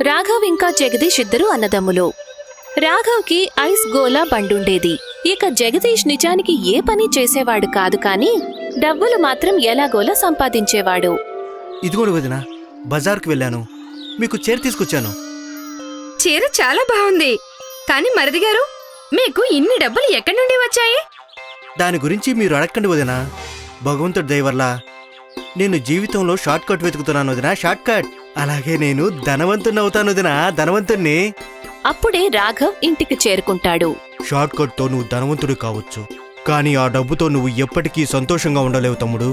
రాఘవ్ ఇంకా జగదీష్ ఇద్దరు అన్నదమ్ములు. రాఘవ్కి ఐస్ గోలా బండుండేది. ఇక జగదీష్ నిజానికి ఏ పని చేసేవాడు కాదు, కాని డబ్బులు మాత్రం ఎలాగోలా సంపాదించేవాడు. ఇదిగోండి వదిన, బజార్కు వెళ్ళాను, మీకు చీర తీసుకొచ్చాను. చీర చాలా బాగుంది. కాని మరిది గారు, మీకు ఇన్ని డబ్బులు ఎక్కడి నుండి వచ్చాయి? దాని గురించి మీరు అడగండి వదిన. భగవంతుడి దయ వల్ల నేను జీవితంలో షార్ట్ కట్ వెతుకుతున్నాను వదిన, షార్ట్ కట్. అలాగే నేను ధనవంతుణ్ణి అవుతాను వదిన, ధనవంతుణ్ణి. అప్పుడే రాఘవ్ ఇంటికి చేరుకుంటాడు. షార్ట్ కట్తో నువ్వు ధనవంతుడు కావచ్చు, కానీ ఆ డబ్బుతో నువ్వు ఎప్పటికీ సంతోషంగా ఉండలేవు తమ్ముడు.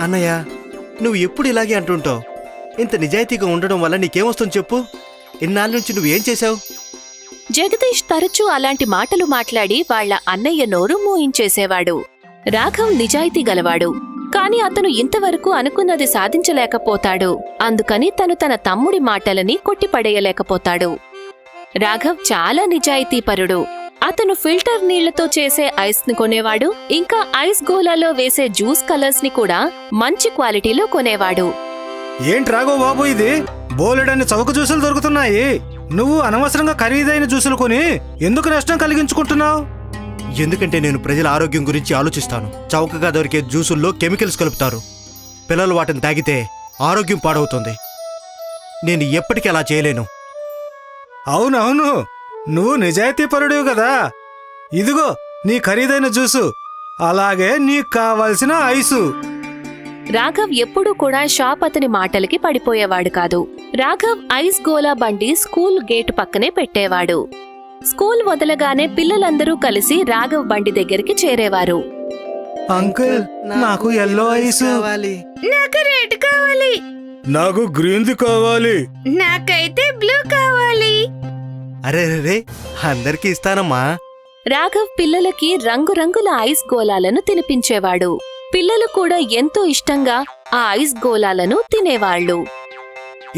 అన్నయ్య, నువ్వు ఎప్పుడు ఇలాగే అంటుంటావు. ఇంత నిజాయితీగా ఉండడం వల్ల నీకేమొస్తుంది చెప్పు? ఇన్నాళ్ళ నుంచి నువ్వేం చేశావు? జగదీష్ తరచూ అలాంటి మాటలు మాట్లాడి వాళ్ల అన్నయ్య నోరు మూయించేసేవాడు. రాఘవ్ నిజాయితీ గలవాడు, కాని అతను ఇంతవరకు అనుకున్నది సాధించలేకపోతాడు. అందుకని తను తన తమ్ముడి మాటలని కొట్టిపడేయలేకపోతాడు. రాఘవ్ చాలా నిజాయితీపరుడు. అతను ఫిల్టర్ నీళ్లతో చేసే ఐస్ ని కొనేవాడు, ఇంకా ఐస్ గోలాలో వేసే జ్యూస్ కలర్స్ ని కూడా మంచి క్వాలిటీలో కొనేవాడు. ఏంటి రాఘవ్ బాబు, ఇది బోలెడన్ని చౌక జ్యూసులు దొరుకుతున్నాయి. నువ్వు అనవసరంగా ఖరీదైన జ్యూసులు కొని ఎందుకు నష్టం కలిగించుకుంటున్నావు? ఎందుకంటే నేను ప్రజల ఆరోగ్యం గురించి ఆలోచిస్తాను. చౌకగా దొరికే జ్యూసుల్లో కెమికల్స్ కలుపుతారు. పిల్లలు వాటిని తాగితే ఆరోగ్యం పాడవుతుంది. నేను ఎప్పటికీ అలా చేయలేను. అవునవును, నువ్వు నిజాయితీపరుడివి కదా. ఇదిగో నీ ఖరీదైన జ్యూసు, అలాగే నీకు కావలసిన ఐసు. రాఘవ్ ఎప్పుడూ కూడా షాప్ అతని మాటలకి పడిపోయేవాడు కాదు. రాఘవ్ ఐస్ గోలా బండి స్కూల్ గేటు పక్కనే పెట్టేవాడు. స్కూల్ వదలగానే పిల్లలందరూ కలిసి రాఘవ్ బండి దగ్గరికి చేరేవారు. అంకుల్, నాకు ఎల్లో ఐసు కావాలి. నాకు రెడ్ కావాలి. నాకు గ్రీన్ది కావాలి. నాకైతే బ్లూ కావాలి. అరే రే, అందరికీ ఇస్తానమ్మా. రాఘవ్ పిల్లలకి రంగురంగుల ఐస్ గోలాలను తినిపించేవాడు. పిల్లలు కూడా ఎంతో ఇష్టంగా ఆ ఐస్ గోలాలను తినేవాళ్లు.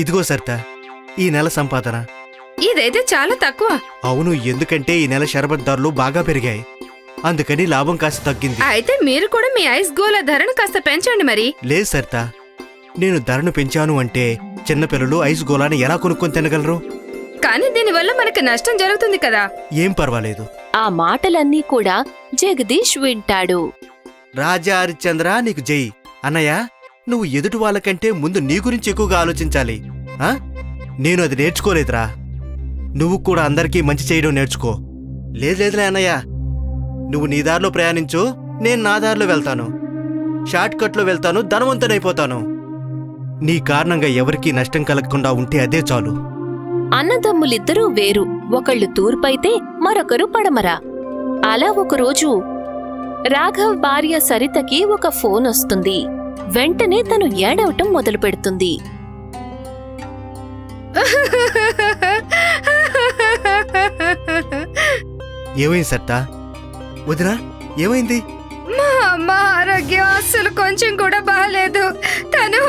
ఇదిగో సర్తా, ఈ నెల సంపాదన. ఇదైతే చాలా తక్కువ. అవును, ఎందుకంటే ఈ నెల షర్బత్ ధరలు బాగా పెరిగాయి, అందుకని లాభం కాస్త తగ్గింది. అయితే మీరు కూడా మీ ఐస్ గోలా ధరను కాస్త పెంచండి మరి. లేదు సర్తా, నేను ధరను పెంచాను అంటే చిన్నపిల్లలు ఐస్ గోలాని ఎలా కొనుక్కొని తినగలరు? కానీ దీనివల్ల మనకు నష్టం జరుగుతుంది కదా. ఏం పర్వాలేదు. ఆ మాటలన్నీ కూడా జగదీష్ వింటాడు. రాజా హరిశ్చంద్ర, నీకు జై. అన్నయ్య, నువ్వు ఎదుటి వాళ్ళకంటే ముందు నీ గురించి ఎక్కువగా ఆలోచించాలి. నేను అది నేర్చుకోలేదురా. నువ్వు కూడా అందరికీ మంచి చేయడం నేర్చుకో. లేదులే అన్నయ్య, నువ్వు నీ దారిలో ప్రయాణించు, నేను నా దారిలో వెళ్తాను. షార్ట్ కట్లో వెళ్తాను, ధనవంతునైపోతాను. నీ కారణంగా ఎవరికీ నష్టం కలగకుండా ఉంటే అదే చాలు. అన్నదమ్ములిద్దరూ వేరు, ఒకళ్ళు తూర్పైతే మరొకరు పడమర. అలా ఒకరోజు రాఘవ్ భార్య సరితకి ఒక ఫోన్ వస్తుంది. వెంటనే తను ఏడవటం మొదలు పెడుతుంది. ఏమైంది సర్తా? వదినా, ఏమైంది? మా అమ్మ ఆరోగ్యం అస్సలు కొంచెం కూడా బాగాలేదు. తను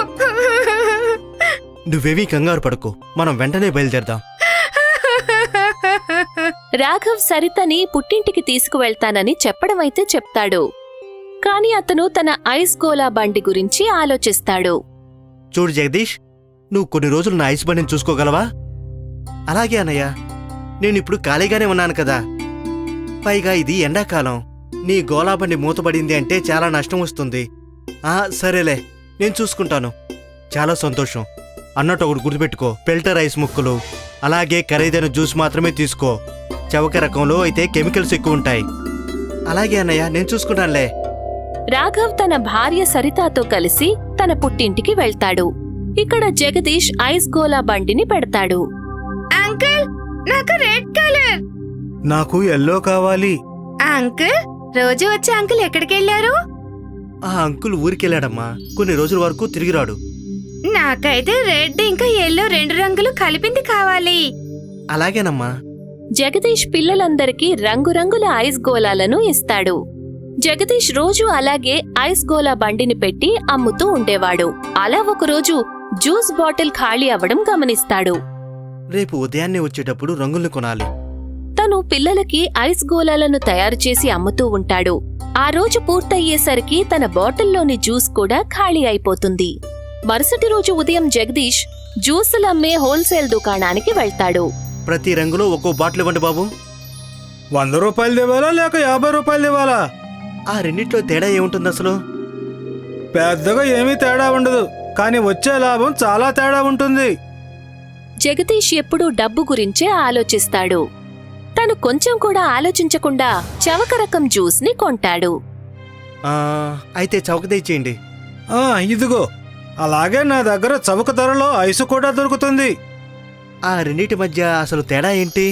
నువ్వేమీ కంగారు పడకు, మనం వెంటనే బయలుదేరదాం. రాఘవ్ సరితని పుట్టింటికి తీసుకువెళ్తానని చెప్పడమైతే చెప్తాడు, కాని అతను తన ఐస్ గోలా బండి గురించి ఆలోచిస్తాడు. చూడు జగదీష్, నువ్వు కొన్ని రోజులు నా ఐస్ బండిని చూసుకోగలవా? అలాగే అన్నయ్య, నేనిప్పుడు ఖాళీగానే ఉన్నాను కదా. పైగా ఇది ఎండాకాలం, నీ గోలా బండి మూతబడింది అంటే చాలా నష్టం వస్తుంది. సరేలే, నేను చూసుకుంటాను. చాలా సంతోషం. అన్నట్టు ఒకటి గుర్తుపెట్టుకో, ఫిల్టర్ ఐస్ ముక్కలు అలాగే ఖరీదైన జ్యూస్ మాత్రమే తీసుకో. చవక రకంలో అయితే కెమికల్స్ ఎక్కువ ఉంటాయి. అలాగే అన్నయ్య, నేను చూసుకుంటానులే. రాఘవ్ తన భార్య సరితాతో కలిసి తన పుట్టింటికి వెళ్తాడు. ఇక్కడ జగదీష్ ఐస్ గోలా బండిని పెడతాడు. అంకుల్, నాకు రెడ్ కలర్. నాకు ఎల్లో కావాలి. అంకుల్, రోజు వచ్చే అంకుల్ ఎక్కడికెళ్లారు? ఆ అంకుల్ ఊరికెళ్ళాడమ్మా, కొన్ని రోజుల వరకు తిరిగి రాడు. నాకైతే రెడ్ ఇంకా ఎల్లో 2 రంగులు కలిపింది కావాలి. అలాగేనమ్మా. జగదీష్ పిల్లలందరికీ రంగురంగుల ఐస్ గోలాలను ఇస్తాడు. జగదీష్ రోజు అలాగే ఐస్ గోలా బండిని పెట్టి అమ్ముతూ ఉండేవాడు. అలా ఒకరోజు జ్యూస్ బాటిల్ ఖాళీ అవ్వడం గమనిస్తాడు. రేపు ఉదయాన్నే వచ్చేటప్పుడు రంగుల్ని కొనాలి. తను పిల్లలకి ఐస్ గోలాలను తయారు చేసి అమ్ముతూ ఉంటాడు. ఆ రోజు పూర్తయ్యేసరికి తన బాటిల్లోని జ్యూస్ కూడా ఖాళీ అయిపోతుంది. మరుసటి రోజు ఉదయం జగదీష్ జ్యూసులమ్మే హోల్సేల్ దుకాణానికి వెళ్తాడు. ప్రతి రంగులో ఒక్కో బాటిల్ ఇవ్వండి బాబు. 100 రూపాయలు ఇవ్వాలా లేక 50 రూపాయలు ఇవ్వాలా? ఆ రెండిట్లో తేడా ఏముంటుంది అసలు? పెద్దగా ఏమీ తేడా ఉండదు, కానీ వచ్చే లాభం చాలా తేడా ఉంటుంది. జగదీష్ ఎప్పుడూ డబ్బు గురించే ఆలోచిస్తాడు. తను కొంచెం కూడా ఆలోచించకుండా చవక రకం జ్యూస్ని కొంటాడు. అయితే చౌక తెచ్చేయండి. ఇదిగో, అలాగే నా దగ్గర చౌక ధరలో ఐసు కూడా దొరుకుతుంది. ఆ రెండిటి మధ్య అసలు తేడా ఏంటి?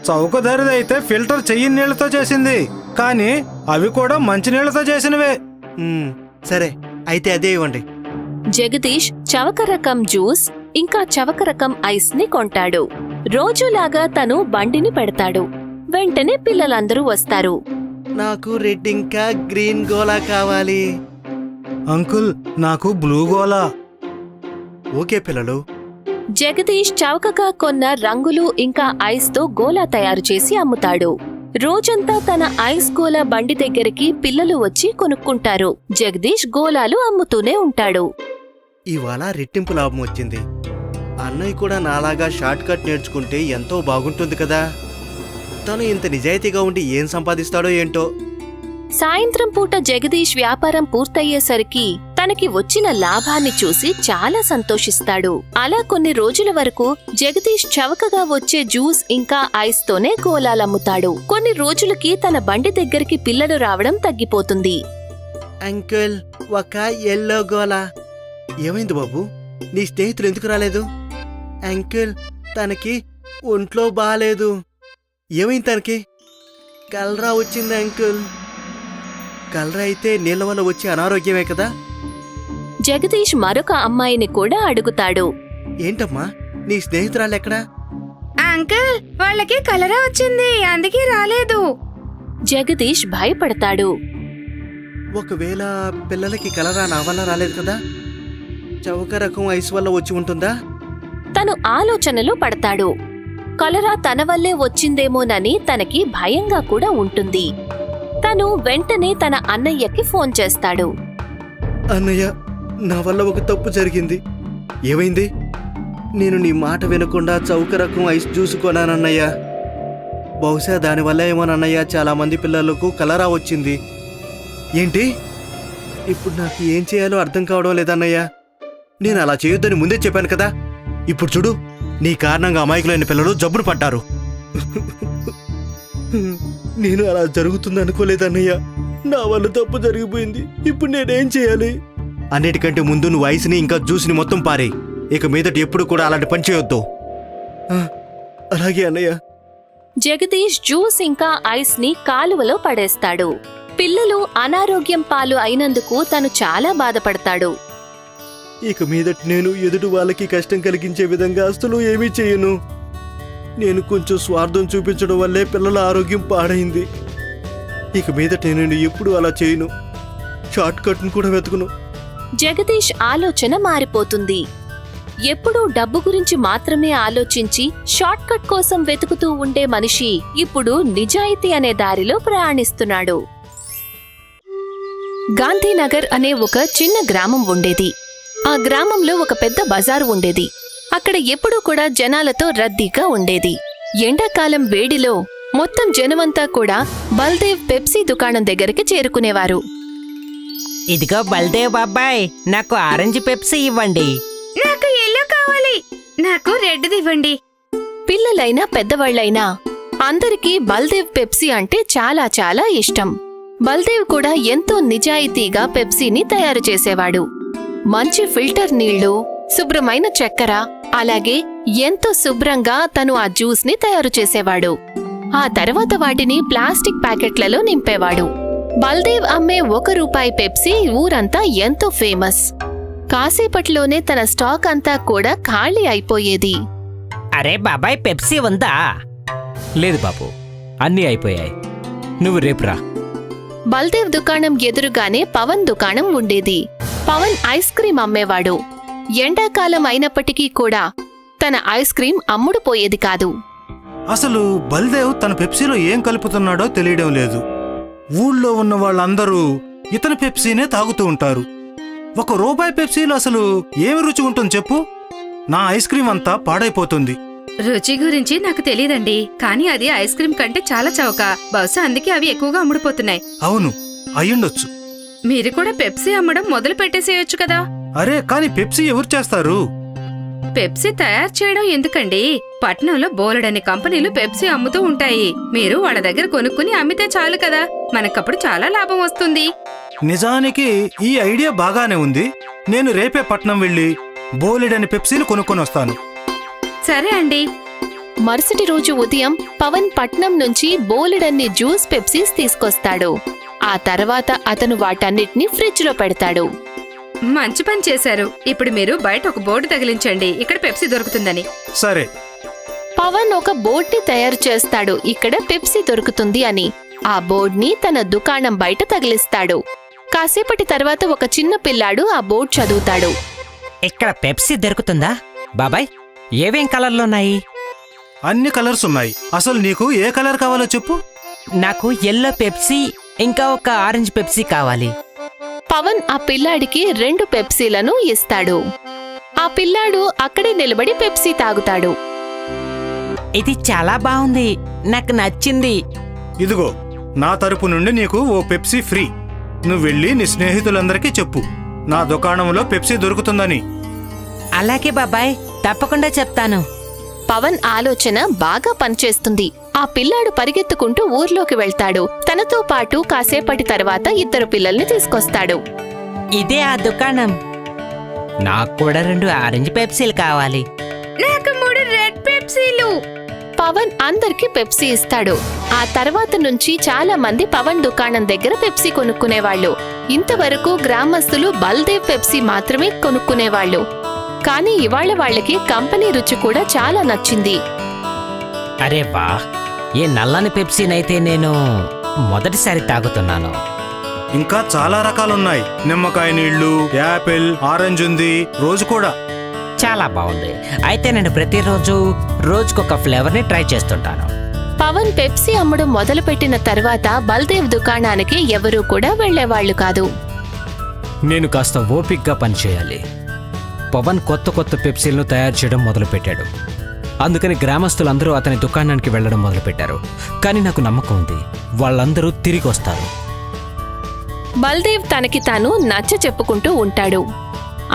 చౌక ధరదైతే ఫిల్టర్ చెయ్యి నీళ్లతో చేసింది, కానీ అవి కూడా మంచి నీళ్లతో చేసినవే. సరే, అయితే అదే ఇవ్వండి. జగదీష్ చవక రకం జ్యూస్ ఇంకా చవక రకం ఐస్ ని కొంటాడు. రోజులాగా తను బండిని పెడతాడు. వెంటనే పిల్లలందరూ వస్తారు. నాకు రెడ్ ఇంకా గ్రీన్ గోలా కావాలి. అంకుల్, నాకు బ్లూ గోలా. ఓకే పిల్లలు. జగదీష్ చౌకగా కొన్న రంగులు ఇంకా ఐస్ తో గోలా తయారు చేసి అమ్ముతాడు. రోజంతా తన ఐస్ గోలా బండి దగ్గరికి పిల్లలు వచ్చి కొనుక్కుంటారు. జగదీష్ గోలాలు అమ్ముతూనే ఉంటాడు. ఇవాళ రెట్టింపు లాభం వచ్చింది. అన్నయ్య కూడా నాలాగా షార్ట్ కట్ నేర్చుకుంటే ఎంతో బాగుంటుంది కదా. తను ఇంత నిజాయితీగా ఉండి ఏం సంపాదిస్తాడో ఏంటో. సాయంత్రం పూట జగదీష్ వ్యాపారం పూర్తయ్యేసరికి తనకి వచ్చిన లాభాన్ని చూసి చాలా సంతోషిస్తాడు. అలా కొన్ని రోజుల వరకు జగదీష్ చవకగా వచ్చే జ్యూస్ ఇంకా ఐస్ తోనే గోలాలమ్ముతాడు. కొన్ని రోజులకి తన బండి దగ్గరికి పిల్లలు రావడం తగ్గిపోతుంది. అంకుల్, ఒక ఎల్లో గోలా. ఏమైంది బాబు? నీ స్నేహితులు ఎందుకు రాలేదు? అంకుల్, తనకి ఒంట్లో బాలేదు. ఏమైంది తనకి? కలరా వచ్చింది అంకుల్. కలరా అయితే నీళ్ల వల్ల వచ్చే అనారోగ్యమే కదా. జగదీష్ మరొక అమ్మాయిని కూడా అడుగుతాడు. ఏంటమ్మా, నీ స్నేహితురాలెక్కడా? అంకుల్, వాళ్ళకి కలరా వచ్చింది, అందుకే రాలేదు. జగదీష్ భయపడతాడు. ఒకవేళ పిల్లలకి కలరా నా వల్ల రాలేదు కదా, చౌక రకం ఐస్ వల్ల వచ్చి ఉంటుందా? తను ఆలోచనలో పడతాడు. కలరా తన వల్లే వచ్చిందేమోనని తనకి భయంగా కూడా ఉంటుంది. తను వెంటనే తన అన్నయ్యకి ఫోన్ చేస్తాడు. అన్నయ్య, నా వల్ల ఒక తప్పు జరిగింది. ఏమైంది? నేను నీ మాట వినకుండా చౌక రకం ఐస్ జ్యూస్ కొనానన్నయ్య. బహుశా దానివల్ల ఏమోనన్నయ్య చాలా మంది పిల్లలకు కలరా వచ్చింది. ఏంటి? ఇప్పుడు నాకు ఏం చేయాలో అర్థం కావడం లేదన్నయ్య. నేను అలా చేయొద్దని ముందే చెప్పాను కదా. ఇప్పుడు చూడు, నీ కారణంగా అమాయకులైన పిల్లలు జబ్బును పడ్డారు. నేను అలా జరుగుతుంది అనుకోలేదన్నయ్య. నా వల్ల తప్పు జరిగిపోయింది. ఇప్పుడు నేనేం చేయాలి? అన్నిటికంటే ముందు నువ్వు ఐస్ని ఇంకా జ్యూస్ని మొత్తం పారేయ్. ఇక మీదట ఎప్పుడు కూడా అలాంటి పని చేయొద్దు. అలాగే అన్నయ్య. జగదీష్ జ్యూస్ ఇంకా ఐస్ ని కాలువలో పడేస్తాడు. పిల్లలు అనారోగ్యం పాలు అయినందుకు తను చాలా బాధపడతాడు. ఇక మీదట నేను ఎదుటి వాళ్ళకి కష్టం కలిగించే విధంగా అసలు ఏమీ చేయను. నేను కొంచెం స్వార్థం చూపించడం వల్లే పిల్లల ఆరోగ్యం పాడైంది. ఇక మీదట నేను ఎప్పుడు అలా చేయను. షార్ట్ కట్ను కూడా వెతుకును. జగదీష్ ఆలోచన మారిపోతుంది. ఎప్పుడూ డబ్బు గురించి మాత్రమే ఆలోచించి షార్ట్ కట్ కోసం వెతుకుతూ ఉండే మనిషి ఇప్పుడు నిజాయితీ అనే దారిలో ప్రయాణిస్తున్నాడు. గాంధీనగర్ అనే ఒక చిన్న గ్రామం ఉండేది. ఆ గ్రామంలో ఒక పెద్ద బజారు ఉండేది. అక్కడ ఎప్పుడూ కూడా జనాలతో రద్దీగా ఉండేది. ఎండాకాలం వేడిలో మొత్తం జనమంతా కూడా బల్దేవ్ పెప్సీ దుకాణం దగ్గరికి చేరుకునేవారు. ఇదిగో బల్దేవ్ బాబాయ్, నాకు ఆరెంజ్ పెప్సీ ఇవ్వండి. నాకు ఎల్లో కావాలి. నాకు రెడ్ ఇవ్వండి. పిల్లలైనా పెద్దవాళ్లైనా అందరికీ బల్దేవ్ పెప్సీ అంటే చాలా చాలా ఇష్టం. బల్దేవ్ కూడా ఎంతో నిజాయితీగా పెప్సీని తయారు చేసేవాడు. మంచి ఫిల్టర్ నీళ్లు, శుభ్రమైన చక్కెర, అలాగే ఎంతో శుభ్రంగా తను ఆ జ్యూస్ ని తయారు చేసేవాడు. ఆ తర్వాత వాటిని ప్లాస్టిక్ ప్యాకెట్లలో నింపేవాడు. బల్దేవ్ అమ్మే ₹1 పెప్సీ ఊరంతా ఎంతో ఫేమస్. కాసేపట్లోనే తన స్టాక్ అంతా కూడా ఖాళీ అయిపోయేది. అరే బాబాయ్, పెప్సీ ఉందా? లేదు బాబు, అన్నీ అయిపోయాయి. నువ్వు రేపురా. బల్దేవ్ దుకాణం ఎదురుగానే పవన్ దుకాణం ఉండేది. పవన్ ఐస్ క్రీం అమ్మేవాడు. ఎండాకాలం అయినప్పటికీ కూడా తన ఐస్ క్రీం అమ్ముడుపోయేది కాదు. అసలు బల్దేవ్ తన పెప్సీలో ఏం కలుపుతున్నాడో తెలియడం లేదు. ఊళ్ళో ఉన్న వాళ్ళందరూ ఇతని పెప్సీనే తాగుతూ ఉంటారు. ₹1 పెప్సీలో అసలు ఏమి రుచి ఉంటుంది చెప్పు? నా ఐస్ క్రీం అంతా పాడైపోతుంది. రుచి గురించి నాకు తెలియదండి, కానీ అది ఐస్ క్రీం కంటే చాలా చౌక. బహుశా అందుకే అవి ఎక్కువగా అమ్ముడుపోతున్నాయి. అవును, అయ్యుండొచ్చు. మీరు కూడా పెప్సీ అమ్మడం మొదలు పెట్టేసేయొచ్చు కదా. అరే, కాని పెప్సీ ఎవరు చేస్తారు? పెప్సీ తయారు చేయడం ఎందుకండి? పట్నంలో బోలెడన్ని కంపెనీలు పెప్సీ అమ్ముతూ ఉంటాయి. మీరు వాళ్ళ దగ్గర కొనుక్కుని అమ్మితే చాలు కదా, మనకప్పుడు చాలా లాభం వస్తుంది. నిజానికి ఈ ఐడియా బాగానే ఉంది. నేను రేపే పట్నం వెళ్ళి బోలెడని పెప్సీలు కొనుక్కొని వస్తాను. సరే అండి. మరుసటి రోజు ఉదయం పవన్ పట్నం నుంచి బోలెడన్ని జ్యూస్ పెప్సీస్ తీసుకొస్తాడు. ఆ తర్వాత అతను వాటన్నిటిని ఫ్రిడ్జ్లో పెడతాడు. మంచి పని చేశారు. ఇప్పుడు మీరు బయట ఒక బోర్డు తగిలించండి, ఇక్కడ పెప్సీ దొరుకుతుందని. సరే. పవన్ ఒక బోర్డ్ని తయారు చేస్తాడు, ఇక్కడ పెప్సీ దొరుకుతుంది అని. ఆ బోర్డ్ని తన దుకాణం బయట తగిలిస్తాడు. కాసేపటి తర్వాత ఒక చిన్న పిల్లాడు ఆ బోర్డు చదువుతాడు. ఇక్కడ పెప్సీ దొరుకుతుందా బాబాయ్? ఏవేం కలర్లున్నాయి? అన్ని కలర్స్ ఉన్నాయి. అసలు నీకు ఏ కలర్ కావాలో చెప్పు. నాకు ఎల్లో పెప్సీ ఇంకా ఒక ఆరెంజ్ పెప్సీ కావాలి. పవన్ ఆ పిల్లాడికి 2 పెప్సీలను ఇస్తాడు. ఆ పిల్లాడు అక్కడే నిలబడి పెప్సీ తాగుతాడు. ఇది చాలా బాగుంది, నాకు నచ్చింది. ఇదిగో, నా తరపు నుండి నీకు ఓ పెప్సీ ఫ్రీ. నువ్వు వెళ్ళి నీ స్నేహితులందరికీ చెప్పు, నా దుకాణంలో పెప్సీ దొరుకుతుందని. అలాగే బాబాయ్, తప్పకుండా చెప్తాను. పవన్ ఆలోచన బాగా పనిచేస్తుంది. ఆ పిల్లాడు పరిగెత్తుకుంటూ ఊర్లోకి వెళ్తాడు. తనతో పాటు కాసేపటి తర్వాత 2 పిల్లల్ని తీసుకొస్తాడు. ఇదే ఆ దుకాణం. నాకు కూడా 2 ఆరెంజ్ పెప్సీలు కావాలి. నాకు 3 రెడ్ పెప్సీలు. పవన్ అందరికీ పెప్సీ ఇస్తాడు. ఆ తర్వాత నుంచి చాలా మంది పవన్ దుకాణం దగ్గర పెప్సీ కొనుక్కునేవాళ్ళు. ఇంతవరకు గ్రామస్తులు బల్దేవ్ పెప్సీ మాత్రమే కొనుక్కునేవాళ్ళు. కానీ ఇవాళ వాళ్ళకి కంపెనీ రుచి కూడా చాలా నచ్చింది. అరే వా, ఏ నల్లని పెప్సీనైతే నేను మొదటిసారి తాగుతున్నాను. ఇంకా చాలా రకాలున్నాయి. నిమ్మకాయ నీళ్లు, యాపిల్, ఆరెంజ్ ఉంది, రోజు కూడా. చాలా బాగుంది. అయితే నేను ప్రతిరోజు రోజుకొక ఫ్లేవర్ని ట్రై చేస్తుంటాను. పవన్ పెప్సీ అమ్మడం మొదలుపెట్టిన తర్వాత బల్దేవ్ దుకాణానికి ఎవరూ కూడా వెళ్లేవాళ్లు కాదు. నేను కాస్త ఓపిక్గా పనిచేయాలి. పవన్ కొత్త కొత్త పెప్సీలను తయారు చేయడం మొదలుపెట్టాడు. అందుకని గ్రామస్తులందరూ అతని దుకాణానికి వెళ్లడం మొదలుపెట్టారు. కానీ నాకు నమ్మకం ఉంది, వాళ్ళందరూ తిరిగి వస్తారు. బల్దేవ్ తనకి తాను నచ్చ చెప్పుకుంటూ ఉంటాడు.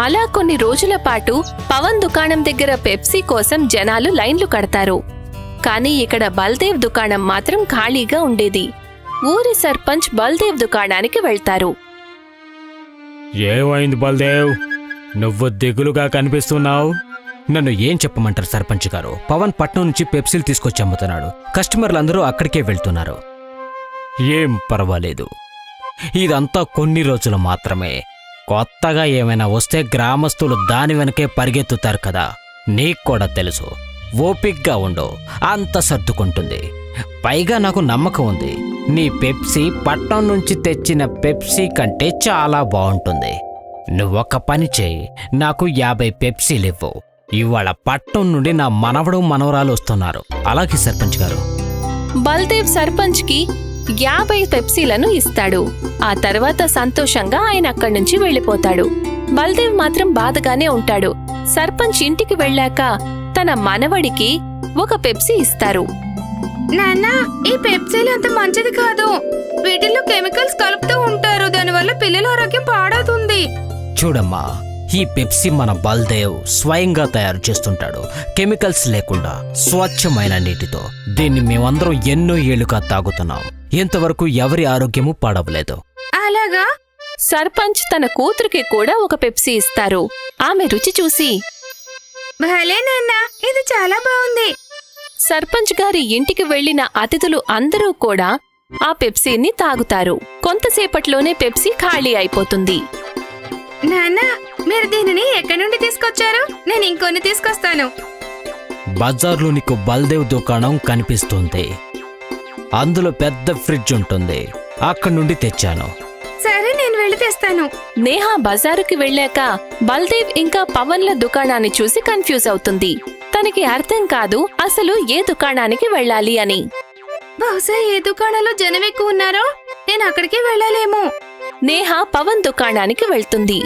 అలా కొన్ని రోజుల పాటు పవన్ దుకాణం దగ్గర పెప్సీ కోసం జనాలు లైన్లు కడతారు. కానీ ఇక్కడ బల్దేవ్ దుకాణం మాత్రం ఖాళీగా ఉండేది. ఊరి సర్పంచ్ బల్దేవ్ దుకాణానికి వెళ్తారు. ఏమైంది బల్దేవ్, నువ్వు దిగులుగా కనిపిస్తున్నావు? నన్ను ఏం చెప్పమంటారు సర్పంచ్ గారు? పవన్ పట్నం నుంచి పెప్సీలు తీసుకొచ్చి అమ్ముతున్నాడు. కస్టమర్లందరూ అక్కడికే వెళ్తున్నారు. ఏం పర్వాలేదు, ఇదంతా కొన్ని రోజులు మాత్రమే. కొత్తగా ఏమైనా వస్తే గ్రామస్తులు దాని వెనకే పరిగెత్తుతారు కదా, నీకు కూడా తెలుసు. ఓపిక్గా ఉండు, అంత సర్దుకుంటుంది. పైగా నాకు నమ్మకం ఉంది, నీ పెప్సీ పట్నం నుంచి తెచ్చిన పెప్సీ కంటే చాలా బాగుంటుంది. నువ్వొక పని చేయి, నాకు 50 పెప్సీలివ్వు. ఇవాళ పట్నం నుండి నా మనవడు మనవరాలు వస్తున్నారు. అలాగే సర్పంచ్ గారు. బల్దేవ్ సర్పంచ్ కి 50 పెప్సీలను ఇస్తాడు. ఆ తర్వాత సంతోషంగా ఆయన అక్కడి నుంచి వెళ్లిపోతాడు. బల్దేవ్ మాత్రం బాధగానే ఉంటాడు. సర్పంచ్ ఇంటికి వెళ్ళాక తన మనవడికి ఒక పెప్సీ ఇస్తారు. నాన్నా, ఈ పెప్సీలు అంత మంచిది కాదు. వీటిల్లో కెమికల్స్ కలుపుతూ ఉంటారు, దానివల్ల పిల్లల ఆరోగ్యం పాడవుతుంది. చూడమ్మా, ఈ పెప్సీ మన బల్దేవ్ స్వయంగా తయారు చేస్తుంటాడు, కెమికల్స్ లేకుండా స్వచ్ఛమైన నీటితో. దీన్ని మేమందరం ఎన్నో ఏళ్లుగా తాగుతున్నాం. ఇంతవరకు ఎవరి ఆరోగ్యము పాడవలేదు. అలాగా? సర్పంచ్ తన కూతురికి కూడా ఒక పెప్సీ ఇస్తారు. ఆమె రుచి చూసి, భలే నాన్నా, ఇది చాలా బాగుంది. సర్పంచ్ గారి ఇంటికి వెళ్లిన అతిథులు అందరూ కూడా ఆ పెప్సీని తాగుతారు. కొంతసేపట్లోనే పెప్సీ ఖాళీ అయిపోతుంది. నాన్నా, మీరు దీనిని ఎక్కడి నుండి తీసుకొచ్చారు? నేను ఇంకొన్ని తీసుకొస్తాను. బజార్లో నీకు బల్దేవ్ దుకాణం కనిపిస్తుంది, అందులో పెద్ద ఫ్రిడ్జ్ ఉంటుంది, అక్కడి నుండి తెచ్చాను. సరే, నేను వెళ్ళి తెస్తాను. నేహా బజారుకి వెళ్ళాక బల్దేవ్ ఇంకా పవన్ల దుకాణాన్ని చూసి కన్ఫ్యూజ్ అవుతుంది. తనకి అర్థం కాదు అసలు ఏ దుకాణానికి వెళ్ళాలి అని. బహుశా ఏ దుకాణంలో జనం ఎక్కువ ఉన్నారో నేను అక్కడికి వెళ్ళాలేమో. నేహా పవన్ దుకాణానికి వెళ్తుంది.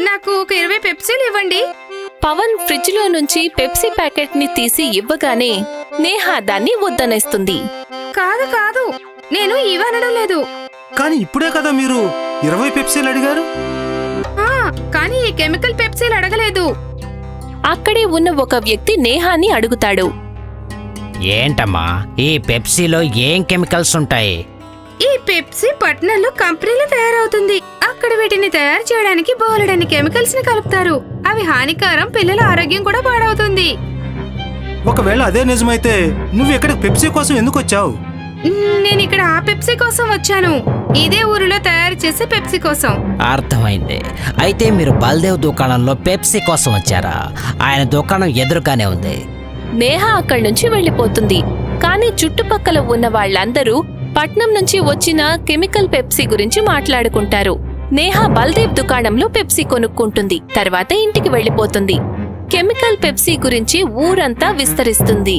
నాకు ఒక 20 పెప్సీలు ఇవ్వండి. పవన్ ఫ్రిడ్జ్లో నుంచి పెప్సీ ప్యాకెట్ ని తీసి ఇవ్వగానే నేహా దాన్ని వద్దనేస్తుంది. కాదు కాదు, నేను ఇవనడం లేదు. కానీ ఇప్పుడే కదా మీరు 20 పెప్సీలు అడిగారు. కానీ ఈ కెమికల్ పెప్సీలు అడగలేదు. అక్కడే ఉన్న ఒక వ్యక్తి నేహాని అడుగుతాడు. ఏంటమ్మా ఈ పెప్సీలో ఏం కెమికల్స్ ఉంటాయి? ఈ పెప్సీ పట్నంలో కంపెనీలో తయారవుతుంది. అక్కడ వీటిని తయారు చేయడానికి బోలెడన్ని కెమికల్స్ ని కలుపుతారు. అవి హానికరం, పిల్లల ఆరోగ్యం కూడా పాడవుతుంది. ఒకవేళ అదే నిజమైతే నువ్వు ఇక్కడికి పెప్సీ కోసం ఎందుకు వచ్చావు? నేను ఇక్కడ ఆ పెప్సీ కోసం వచ్చాను. ఇదే ఊరిలో తయారు చేసే పెప్సీ కోసం. అర్థమైంది. అయితే మీరు బల్దేవ్ దుకాణంలో పెప్సీ కోసం వచ్చారా? ఆయన దుకాణం ఎదురుగానే ఉంది. నేహా అక్కడి నుంచి వెళ్లిపోతుంది. కానీ చుట్టుపక్కల ఉన్న వాళ్ళందరూ పట్నం నుంచి వచ్చిన కెమికల్ పెప్సీ గురించి మాట్లాడుకుంటారు. నేహా బల్దేవ్ దుకాణంలో పెప్సీ కొనుక్కుంటుంది. తర్వాత ఇంటికి వెళ్లిపోతుంది. కెమికల్ పెప్సీ గురించి ఊరంతా విస్తరిస్తుంది.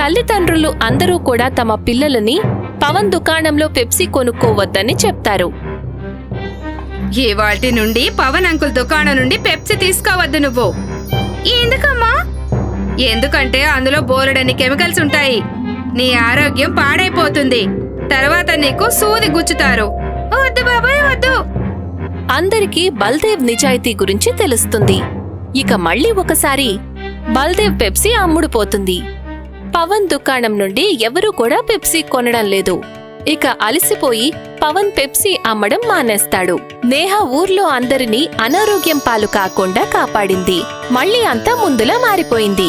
తల్లిదండ్రులు అందరూ కూడా తమ పిల్లలని పవన్ దుకాణంలో పెప్సీ కొనుక్కోవద్దని చెప్తారు. ఇవాల్టి నుండి పవన్ అంకుల్ దుకాణం నుండి పెప్సీ తీసుకోవద్దు నువ్వు. ఎందుకమ్మా? ఎందుకంటే అందులో బోలెడన్ని కెమికల్స్ ఉంటాయి. నీ ఆరోగ్యం పాడైపోతుంది. తర్వాత నీకు సూది గుచ్చుతారు. వద్దు బాబాయ్, వద్దు. అందరికీ బల్దేవ్ నిజాయితీ గురించి తెలుస్తుంది. ఇక మళ్ళీ ఒకసారి బల్దేవ్ పెప్సీ అమ్ముడుపోతుంది. పవన్ దుకాణం నుండి ఎవరూ కూడా పెప్సీ కొనడం లేదు. ఇక అలసిపోయి పవన్ పెప్సీ అమ్మడం మానేస్తాడు. నేహా ఊర్లో అందరినీ అనారోగ్యం పాలు కాకుండా కాపాడింది. మళ్ళీ అంతా ముందులా మారిపోయింది.